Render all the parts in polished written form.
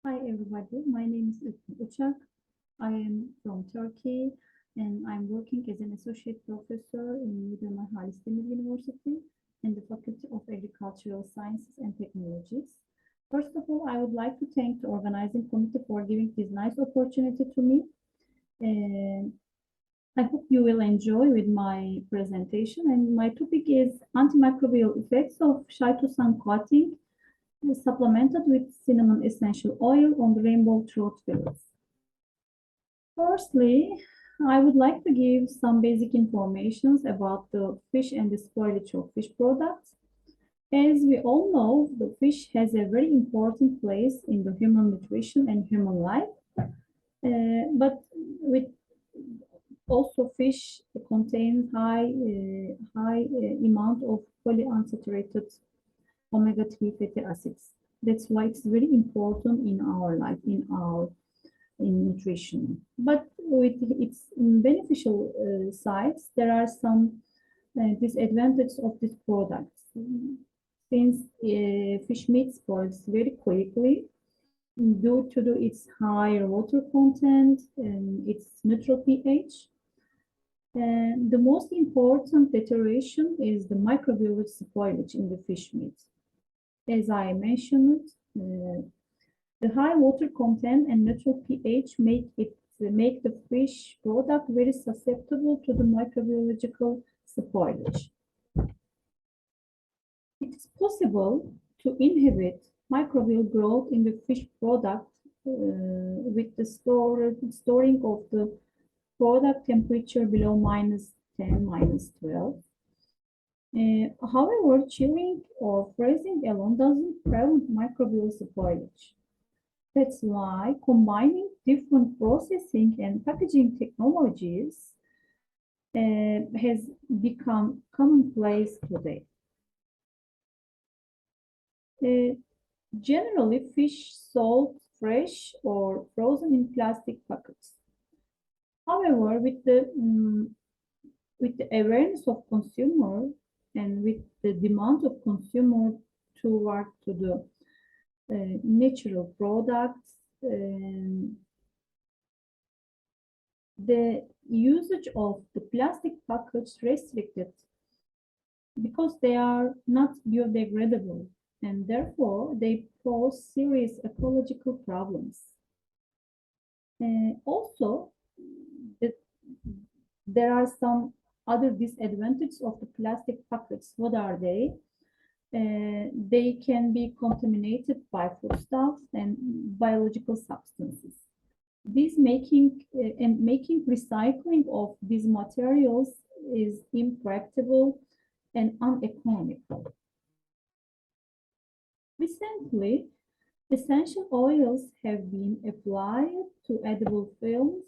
Hi everybody, my name is Ucak. I am from Turkey and I'm working as an associate professor in University in the Faculty of Agricultural Sciences and Technologies. First of all, I would like to thank the organizing committee for giving this nice opportunity to me. And I hope you will enjoy with my presentation. And my topic is antimicrobial effects of chitosan coating supplemented with cinnamon essential oil on the rainbow trout fillets. Firstly, I would like to give some basic information about the fish and the spoilage of fish products. As we all know, the fish has a very important place in the human nutrition and human life. But with also fish contains high amount of polyunsaturated omega-3 fatty acids. That's why it's very important in our life, in nutrition. But with its beneficial sides, there are some disadvantages of this product. Since fish meat spoils very quickly due to its higher water content and its neutral pH. And the most important deterioration is the microbial spoilage in the fish meat. As I mentioned, the high water content and neutral pH make the fish product very susceptible to the microbiological spoilage. It is possible to inhibit microbial growth in the fish product with the storing of the product temperature below -10, -12. However, chilling or freezing alone doesn't prevent microbial spoilage. That's why combining different processing and packaging technologies has become commonplace today. Generally, fish sold fresh or frozen in plastic packets. However, with the awareness of consumer and with the demand of consumer toward to the natural products, the usage of the plastic package restricted because they are not biodegradable and therefore they pose serious ecological problems. Also, there are some other disadvantages of the plastic packets. What are they? They can be contaminated by foodstuffs and biological substances. Making recycling of these materials is impractical and uneconomical. Recently, essential oils have been applied to edible films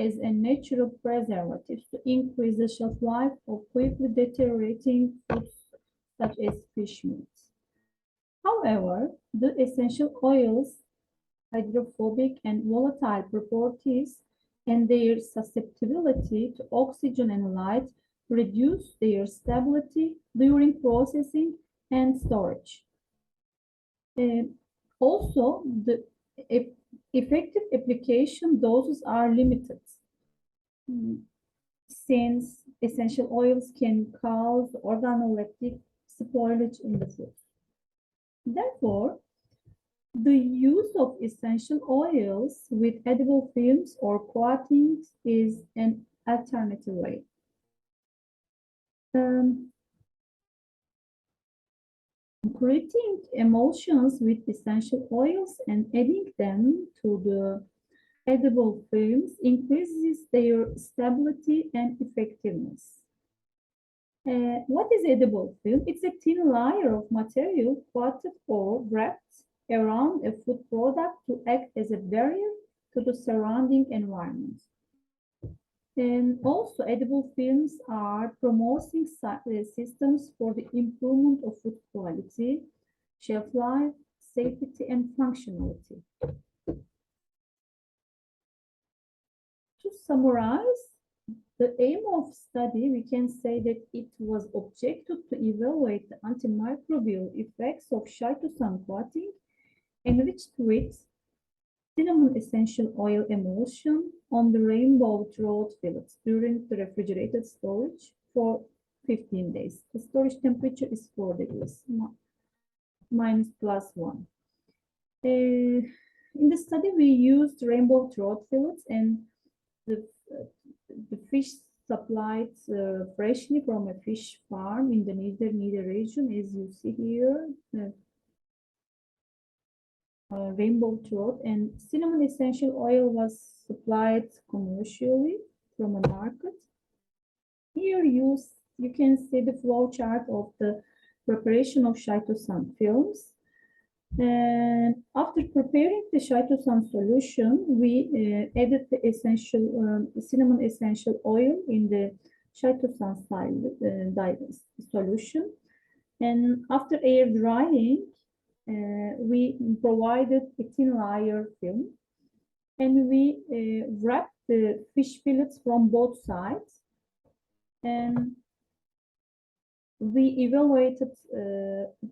as a natural preservative to increase the shelf life of quickly deteriorating foods such as fish meat. However, the essential oils' hydrophobic and volatile properties and their susceptibility to oxygen and light reduce their stability during processing and storage. Also, the effective application doses are limited since essential oils can cause organoleptic spoilage in the food. Therefore, the use of essential oils with edible films or coatings is an alternative way. Creating emulsions with essential oils and adding them to the edible films increases their stability and effectiveness. What is edible film? It's a thin layer of material coated or wrapped around a food product to act as a barrier to the surrounding environment. And also, edible films are promoting systems for the improvement of food quality, shelf life, safety, and functionality. To summarize, the aim of study, we can say that it was objective to evaluate the antimicrobial effects of chitosan coating enriched with cinnamon essential oil emulsion on the rainbow throat fillets during the refrigerated storage for 15 days. The storage temperature is 4 degrees, minus plus 1. In the study, we used rainbow throat fillets and the fish supplied freshly from a fish farm in the Nider region, as you see here. Rainbow throat and cinnamon essential oil was supplied commercially from a market. Here you can see the flow chart of the preparation of chitosan films. And after preparing the chitosan solution, we added the essential cinnamon essential oil in the chitosan solution. And after air drying, we provided a thin layer film, and we wrapped the fish fillets from both sides, and we evaluated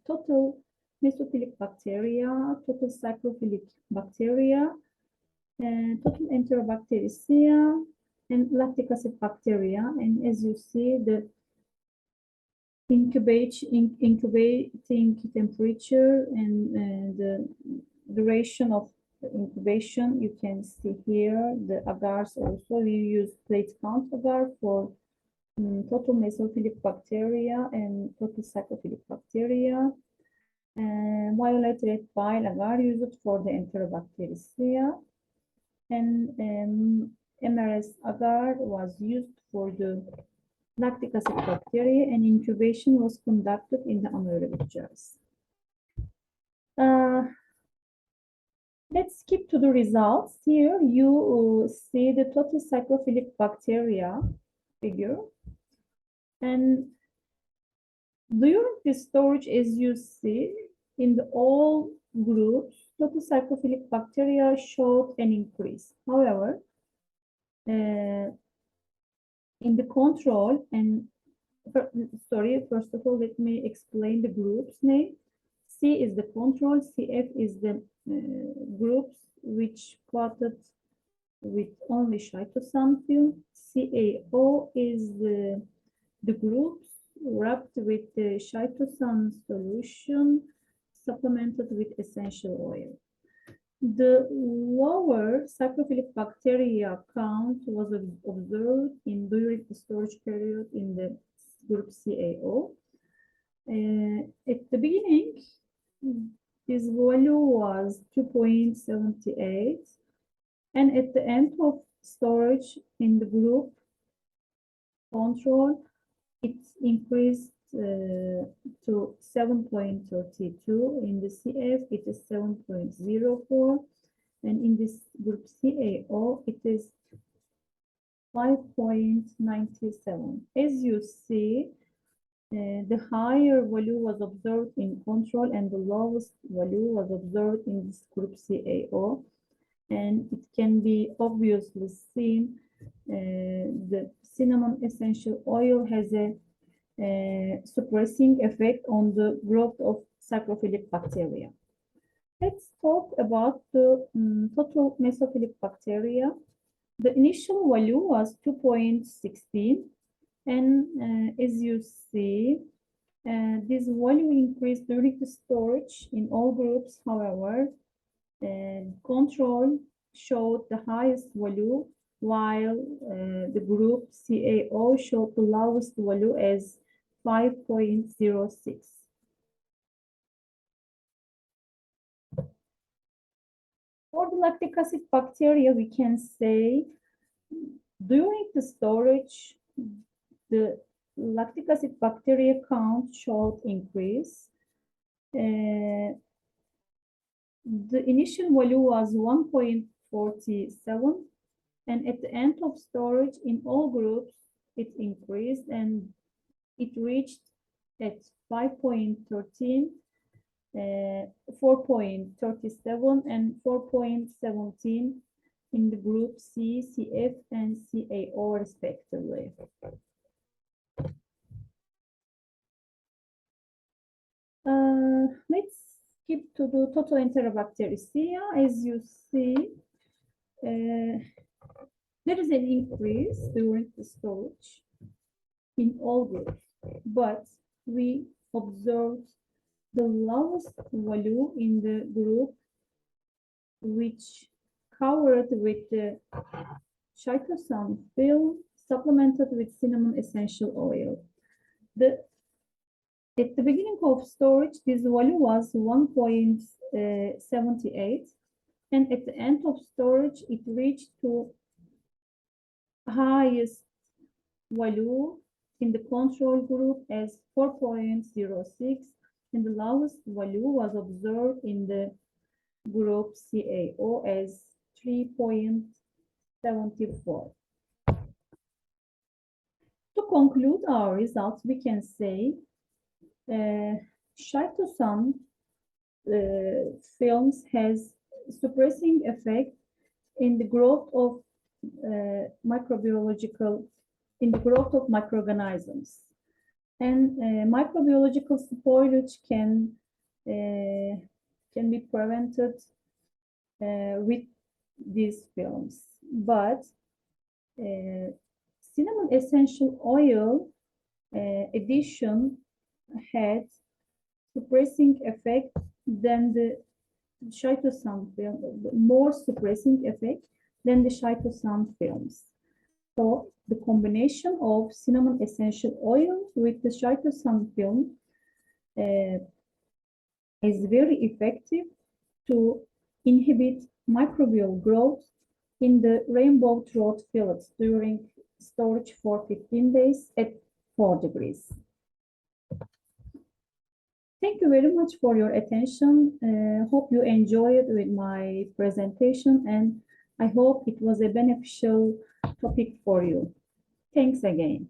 total mesophilic bacteria, total cyclophilic bacteria, total enterobacteriaceae, and lactic acid bacteria. And as you see, the incubating temperature and the duration of incubation, you can see here the agars also. We use plate count agar for total mesophilic bacteria and total cyclophilic bacteria. Violet red bile agar used for the enterobacteriaceae, and MRS agar was used for the lactic acid bacteria, and incubation was conducted in the anaerobic jars. Let's skip to the results. Here you see the total cyclophilic bacteria figure, and during the storage, as you see, in the all groups, total cyclophilic bacteria showed an increase. However, in the control, and first of all, let me explain the group's name. C is the control, CF is the groups which plotted with only chitosan film, CAO is the groups wrapped with the chitosan solution supplemented with essential oil. The lower cyclophilic bacteria count was observed during the storage period in the group CAO. At the beginning, this value was 2.78, and at the end of storage in the group control, it increased to 7.32. In the CF, it is 7.04, and in this group CAO, it is 5.97. As you see, the higher value was observed in control, and the lowest value was observed in this group CAO, and it can be obviously seen the cinnamon essential oil has a suppressing effect on the growth of cyclophilic bacteria. Let's talk about the total mesophilic bacteria. The initial value was 2.16, and as you see, this value increased during the storage in all groups. However, control showed the highest value, while the group CAO showed the lowest value as 5.06. For the lactic acid bacteria, we can say during the storage, the lactic acid bacteria count showed increase. The initial value was 1.47, and at the end of storage in all groups, it increased and it reached at 5.13, 4.37, and 4.17 in the group C, CF, and CAO respectively. Let's Keep to the total Enterobacteriaceae. As you see, there is an increase during the storage in all groups, but we observed the lowest value in the group which covered with the chitosan film supplemented with cinnamon essential oil. At the beginning of storage, this value was 1.78, and at the end of storage, it reached to highest value in the control group as 4.06, and the lowest value was observed in the group CAO as 3.74. To conclude our results, we can say chitosan films has suppressing effect in the growth of microorganisms, and microbiological spoilage can be prevented with these films. But cinnamon essential oil addition had suppressing effect than the chitosan film, more suppressing effect than the chitosan films. So the combination of cinnamon essential oil with the chitosan film is very effective to inhibit microbial growth in the rainbow throat fillets during storage for 15 days at 4 degrees. Thank you very much for your attention. Hope you enjoyed with my presentation, and I hope it was a beneficial topic for you. Thanks again.